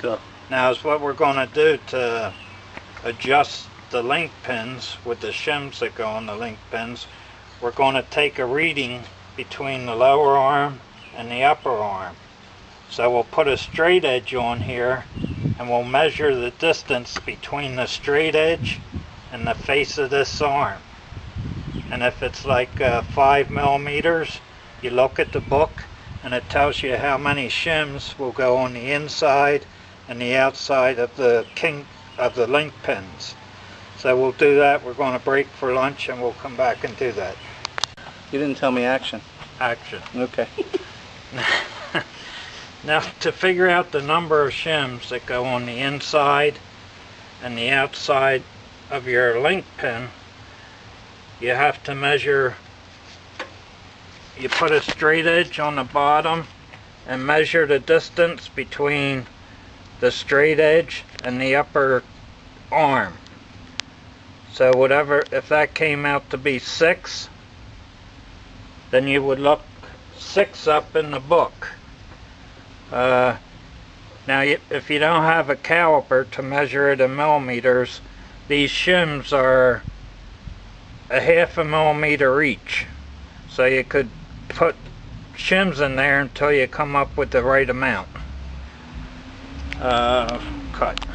Go. Now is what we're going to do to adjust the link pins with the shims that go on the link pins. We're going to take a reading between the lower arm and the upper arm. So we'll put a straight edge on here and we'll measure the distance between the straight edge and the face of this arm. And if it's like 5 millimeters, you look at the book and it tells you how many shims will go on the inside and the outside of the link pins. So we'll do that. We're going to break for lunch and we'll come back and do that. You didn't tell me action. Action. Okay. Now to figure out the number of shims that go on the inside and the outside of your link pin, you have to measure. You put a straight edge on the bottom and measure the distance between the straight edge and the upper arm. So whatever, if that came out to be 6, then you would look 6 up in the book. Now if you don't have a caliper to measure it in millimeters, these shims are a 1/2 millimeter each. So you could put shims in there until you come up with the right amount. Cut.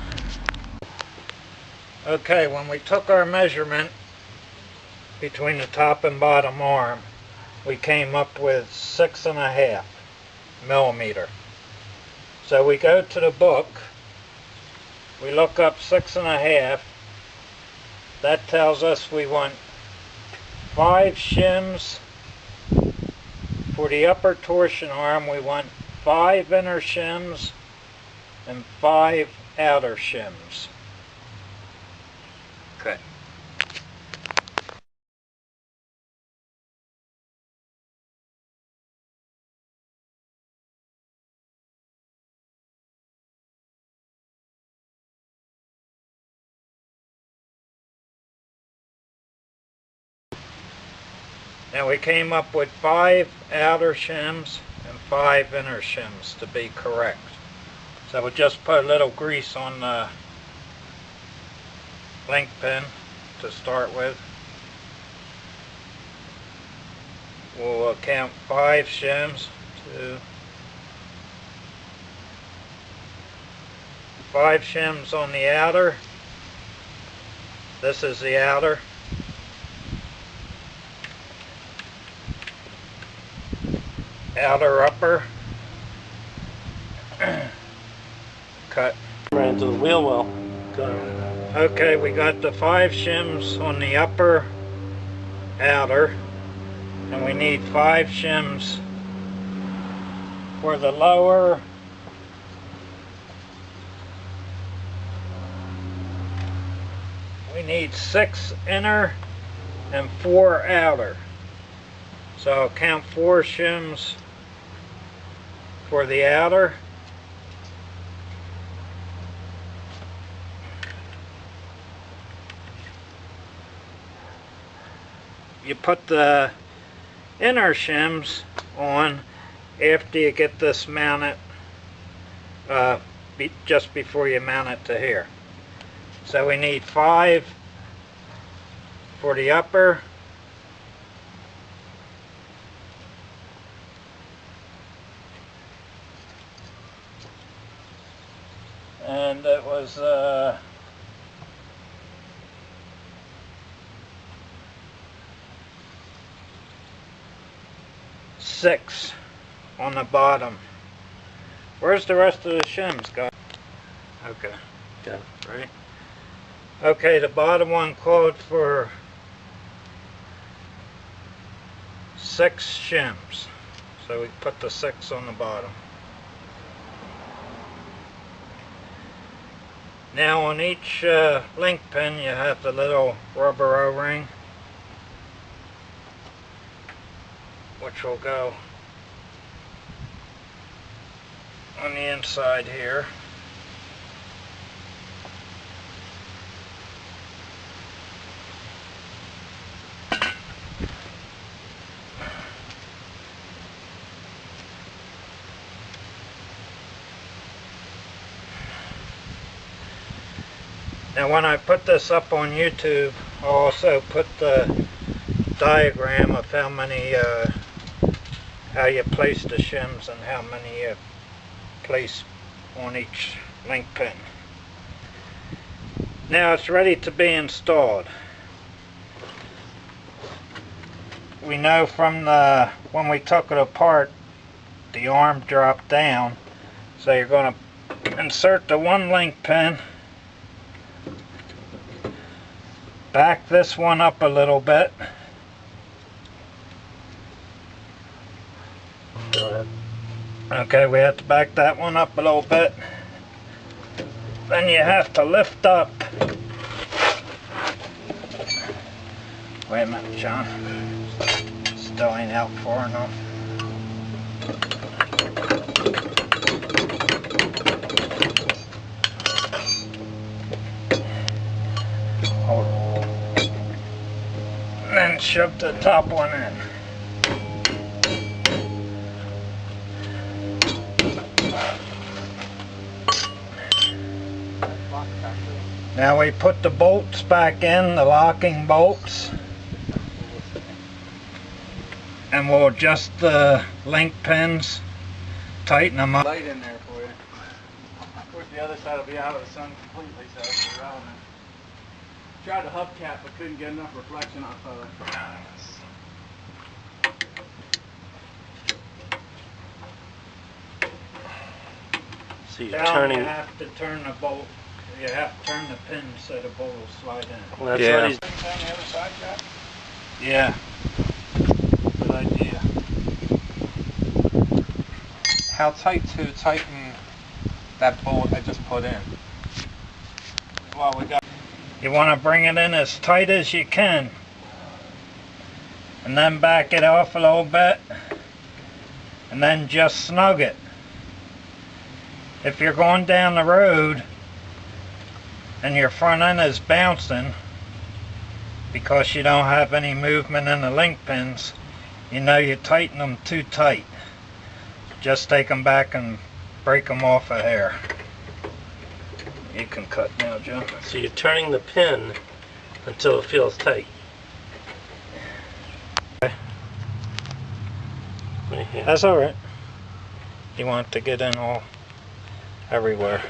Okay, when we took our measurement between the top and bottom arm, we came up with 6.5 millimeter. So we go to the book, we look up 6.5. That tells us we want 5 shims. For the upper torsion arm, we want 5 inner shims and 5 outer shims. Okay. Now we came up with 5 outer shims and 5 inner shims to be correct. So we'll just put a little grease on the link pin to start with. We'll count 5 shims. 2, 5 shims on the outer. This is the outer. Outer upper. Cut. Right into the wheel well. Got it. Okay, we got the 5 shims on the upper outer, and we need 5 shims for the lower. We need 6 inner and 4 outer. So I'll count 4 shims for the outer. You put the inner shims on after you get this mounted, just before you mount it to here. So we need 5 for the upper. And it was 6 on the bottom. Where's the rest of the shims, guys? Okay. Got it. Right. Okay, the bottom one called for 6 shims. So we put the 6 on the bottom. Now on each link pin you have the little rubber O-ring, which will go on the inside here. Now when I put this up on YouTube, I'll also put the diagram of how many, how you place the shims and how many you place on each link pin. Now it's ready to be installed. We know from the, when we took it apart, the arm dropped down. So you're going to insert the one link pin, back this one up a little bit. Go ahead. Okay, we have to back that one up a little bit. Then you have to lift up. Wait a minute, John. Still ain't out far enough. Hold on. And then shove the top one in. Now we put the bolts back in, the locking bolts, and we'll adjust the link pins, tighten them up. Light in there for you. Of course, the other side will be out of the sun completely, so it's irrelevant. Tried the hubcap, but couldn't get enough reflection off of it. So you're turning. You have to turn the bolt. You have to turn the pin so the bolt will slide in. Well, that's Yeah. what he's doing on the other side, Jack. Yeah. Good idea. How tight to tighten that bolt I just put in? Well, we got. You want to bring it in as tight as you can. And then back it off a little bit. And then just snug it. If you're going down the road and your front end is bouncing because you don't have any movement in the link pins, you know you tighten them too tight. Just take them back and break them off a hair. You can cut now, Joe. So you're turning the pin until it feels tight. Okay. Right here. That's all right. You want it to get in all everywhere.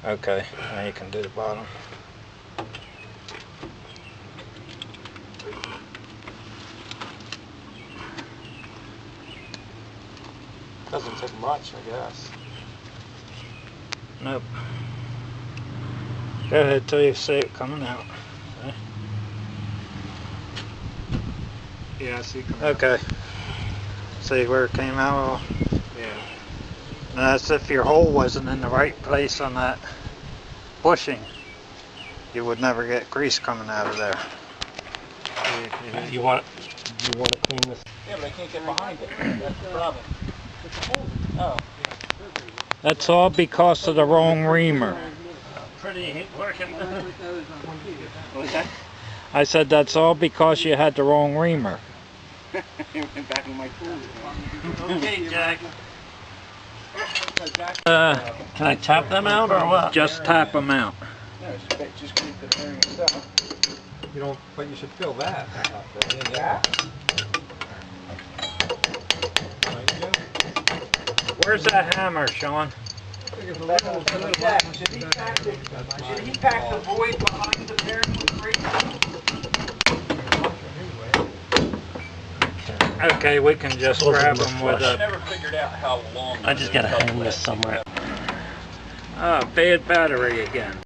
Okay, now you can do the bottom. Doesn't take much, I guess. Nope. Go ahead till you see it coming out. Yeah, I see. Okay. See where it came out all? Yeah. Now that's if your hole wasn't in the right place on that bushing. You would never get grease coming out of there. You want to clean this? Yeah, but I can't get behind it. That's the problem. Oh. That's all because of the wrong reamer. Pretty working. What's that? I said that's all because you had the wrong reamer. Back in my tools. Okay, Jack. Can I tap them out or what? Just tap them out. No, just keep the bearing itself. You don't, but you should fill that up there. Yeah. Where's that hammer, Sean? Should he pack the void behind the bearing with grease? Okay, we can just grab them with I a... never figured out how long. I just gotta hang this somewhere. Ah, bad battery again.